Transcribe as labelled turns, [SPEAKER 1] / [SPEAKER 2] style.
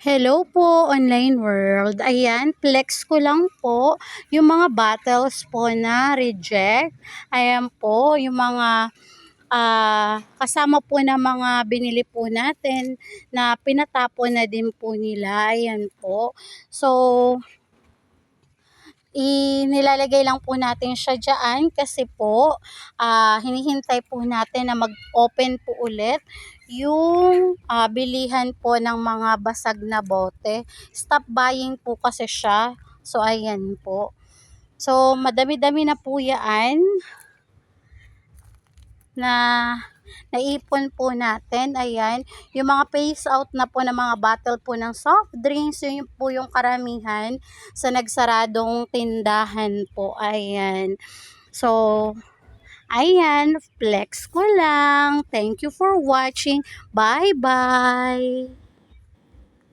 [SPEAKER 1] Hello po, online world. Ayan, flex ko lang po yung mga bottles po na reject. Ayan po, yung mga kasama po na mga binili po natin na pinatapon na din po nila. Ayan po. So, nilalagay lang po natin siya dyan kasi po hinihintay po natin na mag-open po ulit yung bilihan po ng mga basag na bote. Stop buying po kasi siya. So, ayan po. So, madami-dami na po yan na naipon po natin. Ayan, yung mga phase out na po ng mga bottle po ng soft drinks, yun po yung karamihan sa nagsaradong tindahan po. Ayan. So, ayan, flex ko lang. Thank you for watching. Bye-bye.